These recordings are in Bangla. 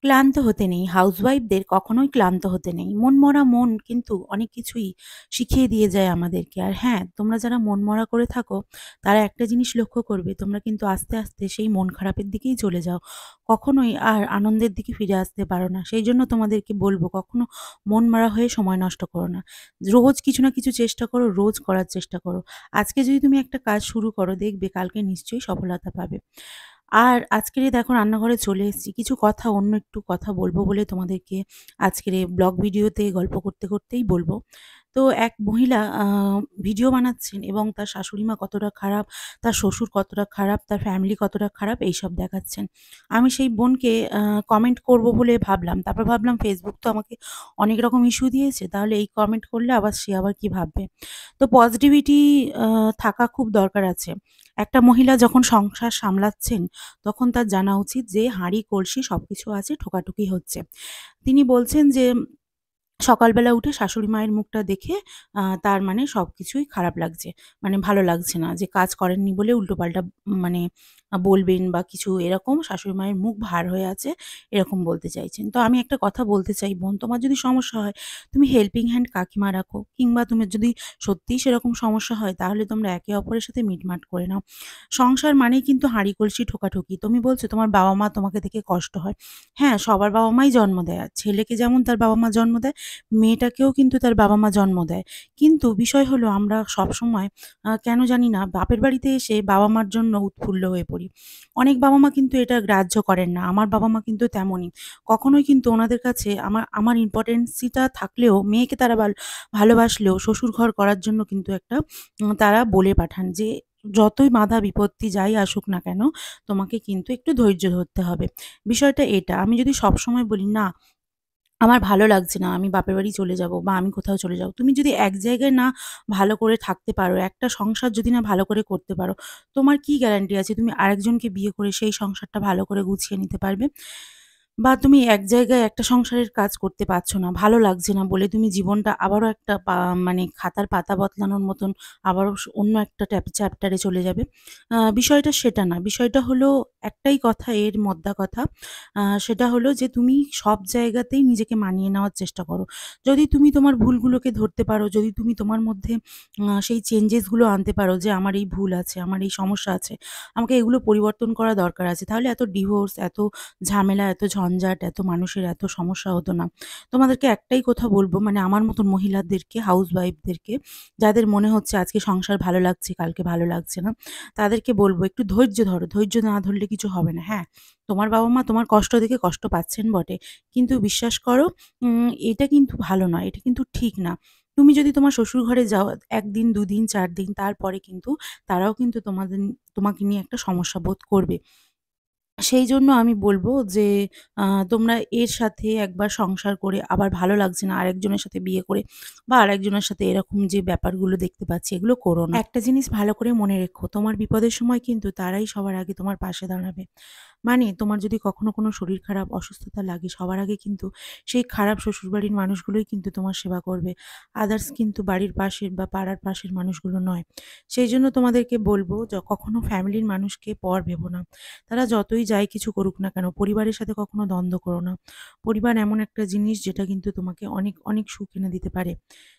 ক্লান্ত হতে নেই। হাউসওয়াইফদের কখনোই ক্লান্ত হতে নেই। মনমরা মন কিন্তু অনেক কিছুই শিখিয়ে দিয়ে যায় আমাদেরকে। আর হ্যাঁ, তোমরা যারা মনমরা করে থাকো, তারা একটা জিনিস লক্ষ্য করবে, তোমরা কিন্তু আস্তে, আস্তে সেই মন খারাপের দিকেই চলে যাও। কখনোই আর আনন্দের দিকে ফিরে আসতে পারো না। সেইজন্য তোমাদেরকে বলব, কখনো মনমরা হয়ে সময় নষ্ট করো না। রোজ কিছু না কিছু চেষ্টা করো, রোজ করার চেষ্টা করো। আজকে যদি তুমি একটা কাজ শুরু করো, দেখবে কালকে নিশ্চয়ই সফলতা পাবে। আর আজকের এই দেখো রান্নাঘরে চলে এসেছি। কিছু কথা অন্য একটু কথা বলব বলে তোমাদেরকে আজকের এই ব্লগ ভিডিওতে গল্প করতে, করতেই বলব। তো এক মহিলা ভিডিও বানাচ্ছেন এবং তার শাশুড়ি মা কতটা খারাপ, তার শ্বশুর কতটা খারাপ, তার ফ্যামিলি কতটা খারাপ এইসব দেখাচ্ছেন। আমি সেই বোনকে কমেন্ট করব বলে ভাবলাম। তারপর ভাবলাম Facebook তো আমাকে অনেক রকম ইস্যু দিয়েছে। তাহলে এই কমেন্ট করলে আবার সে আবার কি ভাববে? তো পজিটিভিটি থাকা খুব দরকার আছে। একটা মহিলা যখন সংসার সামলাচ্ছেন, তখন তার জানা উচিত যে হাঁড়ি কলসি সবকিছু আছে, ঠোকাঠুকি হচ্ছে। তিনি বলছেন যে সকালবেলা উঠে শাশুড়ি মায়ের মুখটা দেখে তার মানে সবকিছুই খারাপ লাগছে। মানে ভালো লাগছে না। যে কাজ করেননি বলে উল্টোপাল্টা মানে বলবেন বা কিছু এরকম শাশুড়ি মায়ের মুখ ভার হয়ে আছে, এরকম বলতে চাইছেন। তো আমি একটা কথা বলতে চাই, বোন, তোমার যদি সমস্যা হয়, তুমি হেল্পিং হ্যান্ড কাকিমা রাখো, কিংবা তোমার যদি সত্যিই সেরকম সমস্যা হয়, তাহলে তোমরা একে অপরের সাথে মিটমাট করে নাও। সংসার মানেই কিন্তু হাঁড়ি কলসি ঠোকাঠুকি। তুমি বলছো তোমার বাবা-মা তোমাকে দেখে কষ্ট হয়। হ্যাঁ, সবার বাবা-মাই জন্ম দেয়। আর ছেলেকে যেমন তার বাবা-মা জন্ম দেয়, মেয়েটাকেও কিন্তু তার বাবা-মা জন্ম দেয়। কিন্তু বিষয় হলো, আমরা সবসময় কেন জানি না বাপের বাড়িতে এসে বাবা-মার জন্য উৎফুল্ল হয়ে পড়ি। অনেক বাবা-মা কিন্তু এটা গ্রাহ্য করেন না। আমার বাবা-মা কিন্তু তেমনই। কখনোই কিন্তু ওনাদের কাছে আমার আমার ইম্পোর্টেন্সিটা থাকলেও, মেয়েকে তারা ভালোবাসলেও শ্বশুরঘর করার জন্য কিন্তু একটা তারা বলে পাঠান যে, "যতই বাধা বিপত্তি যাই আসুক না কেন, তোমাকে কিন্তু একটু ধৈর্য ধরতে হবে।" বিষয়টা এটা। আমি যদি সবসময় বলি, "না, আমার ভালো লাগছে না, আমি বাপের বাড়ি চলে যাবো বা আমি কোথাও চলে যাবো।" তুমি যদি এক জায়গায় না ভালো করে থাকতে পারো, একটা সংসার যদি না ভালো করে করতে পারো, তোমার কি গ্যারান্টি আছে তুমি আরেকজনকে বিয়ে করে সেই সংসারটা ভালো করে গুছিয়ে নিতে পারবে? বা তুমি এক জায়গায় একটা সংসারের কাজ করতে পারছো না, ভালো লাগছে না বলে তুমি জীবনটা আবারও একটা মানে খাতার পাতা বদলানোর মতন আবারও অন্য একটা চ্যাপ্টারে চলে যাবে। বিষয়টা সেটা না। বিষয়টা হলো একটাই কথা, এর মধ্যা কথা। সেটা হলো যে তুমি সব জায়গাতেই নিজেকে মানিয়ে নেওয়ার চেষ্টা করো। যদি তুমি তোমার ভুলগুলোকে ধরতে পারো, যদি তুমি তোমার মধ্যে সেই চেঞ্জেস গুলো আনতে পারো যে আমার এই ভুল আছে, আমার এই সমস্যা আছে, আমাকে এগুলো পরিবর্তন করা দরকার আছে। তাহলে এত ডিভোর্স, এত ঝামেলা, এত ঝঞ্ঝাট, এত মানুষের এত সমস্যা হতো না। তোমাদেরকে একটাই কথা বলবো, মানে আমার মতন মহিলাদেরকে, হাউসওয়াইফদেরকে, যাদের মনে হচ্ছে আজকে সংসার ভালো লাগছে, কালকে ভালো লাগছে না, তাদেরকে বলবো একটু ধৈর্য ধরো। ধৈর্য না ধরলে কিছু হবে না। হ্যাঁ, তোমার বাবা-মা তোমার কষ্ট দেখে কষ্ট পাচ্ছেন বটে। কিন্তু বিশ্বাস করো, এটা কিন্তু ভালো নয়, এটা কিন্তু ঠিক না। তুমি যদি তোমার শ্বশুর ঘরে যাও ১ দিন, ২ দিন, ৪ দিন, তারপরে কিন্তু তারাও কিন্তু তোমাকে নিয়ে একটা সমস্যা বোধ করবে। সেইজন্য আমি বলব যে তোমরা এর সাথে একবার সংসার করে আবার ভালো লাগছে না আরেকজনের সাথে বিয়ে করে বা আরেকজনের সাথে এরকম যে ব্যাপারগুলো দেখতে পাচ্ছি, এগুলো করো না। একটা জিনিস ভালো করে মনে রেখো, তোমার বিপদের সময় কিন্তু তারাই সবার আগে তোমার পাশে দাঁড়াবে। মানে তোমার যদি কখনো কোনো শরীর খারাপ, অসুস্থতা লাগে, সবার আগে কিন্তু সেই খারাপ শ্বশুরবাড়ির মানুষগুলোই কিন্তু তোমার সেবা করবে। আদার্স কিন্তু বাড়ির পাশের বা পাড়ার পাশের মানুষগুলো নয়। সেইজন্য তোমাদেরকে বলব, কখনো ফ্যামিলির মানুষকে পর ভেবো না। তারা যতই যাই কিছু করুক না কেন, পরিবারের সাথে কখনো দ্বন্দ্ব করো না। পরিবার এমন একটা জিনিস যেটা কিন্তু তোমাকে অনেক, অনেক সুখ এনে দিতে পারে।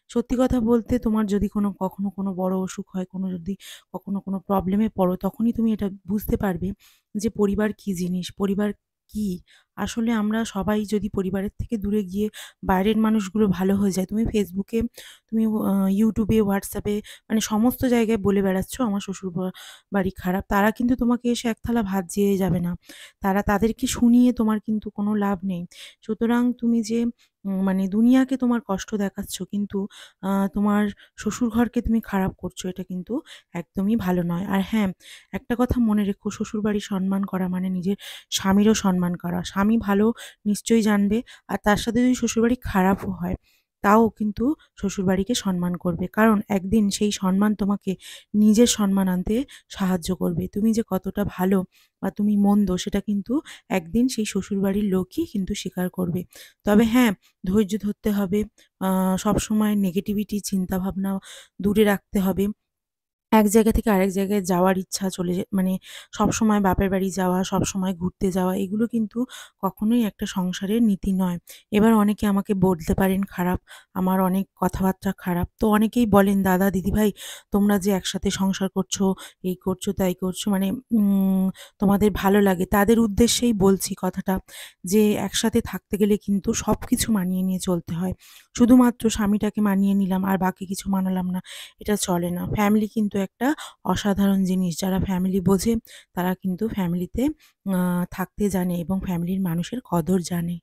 সত্যি কথা বলতে, তোমার যদি কখনো কোনো বড় অসুখ হয়, যদি কখনো কোনো প্রবলেমে পড়ো, তখনই তুমি এটা বুঝতে পারবে যে পরিবার কি জিনিস, পরিবার কি? আসলে আমরা সবাই যদি পরিবারের থেকে দূরে গিয়ে বাইরের মানুষগুলো ভালো হয়ে যায়, তুমি Facebook এ, তুমি YouTube এ, WhatsApp এ, মানে সমস্ত জায়গায় বলে বেড়াচ্ছ আমার শ্বশুর বাড়ি খারাপ। তারা কিন্তু তোমাকে এসে এক থালা ভাত দিয়ে যাবে না। তাদেরকে শুনিয়ে তোমার কিন্তু কোনো লাভ নেই। সুতরাং তুমি যে মানে দুনিয়াকে তোমার কষ্ট দেখাচ্ছ, কিন্তু তোমার শ্বশুরঘরকে তুমি খারাপ করছো, এটা কিন্তু একদমই ভালো নয়। আর হ্যাঁ, একটা কথা মনে রেখো, শ্বশুরবাড়ি সম্মান করা মানে নিজের স্বামীরও সম্মান করা। স্বামী ভালো নিশ্চয়ই জানবে, আর তার সাথে যদি শ্বশুরবাড়ি খারাপও হয়, তাও কিন্তু শ্বশুরবাড়িকে সম্মান করবে। কারণ একদিন সেই সম্মান তোমাকে নিজের সম্মান আনতে সাহায্য করবে। তুমি যে কতটা ভালো বা তুমি মন্দ, সেটা কিন্তু একদিন সেই শ্বশুরবাড়ির লোকই কিন্তু স্বীকার করবে। তবে হ্যাঁ, ধৈর্য ধরতে হবে। সবসময় নেগেটিভিটি চিন্তাভাবনা দূরে রাখতে হবে। এক জায়গা থেকে আরেক জায়গায় যাওয়ার ইচ্ছা চলে মানে সবসময় বাপের বাড়ি যাওয়া, সবসময় ঘুরতে যাওয়া এগুলো কিন্তু কখনোই একটা সংসারের নীতি নয়। এবার অনেকে আমাকে বলতে পারেন খারাপ, আমার অনেক কথাবার্তা খারাপ। তো অনেকেই বলেন, "দাদা, দিদিভাই তোমরা যে একসাথে সংসার করছো, এই করছো, তাই করছো মানে তোমাদের ভালো লাগে।" তাদের উদ্দেশ্যেই বলছি কথাটা যে একসাথে থাকতে গেলে কিন্তু সবকিছু মানিয়ে নিয়ে চলতে হয়। শুধুমাত্র স্বামীটাকে মানিয়ে নিলাম আর বাকি কিছু মানালাম না। এটা চলে না। ফ্যামিলি কিন্তু একটা অসাধারণ জিনিস। যারা ফ্যামিলি বোঝে তারা কিন্তু ফ্যামিলিতে থাকতে জানে এবং ফ্যামিলির মানুষের কদর জানে।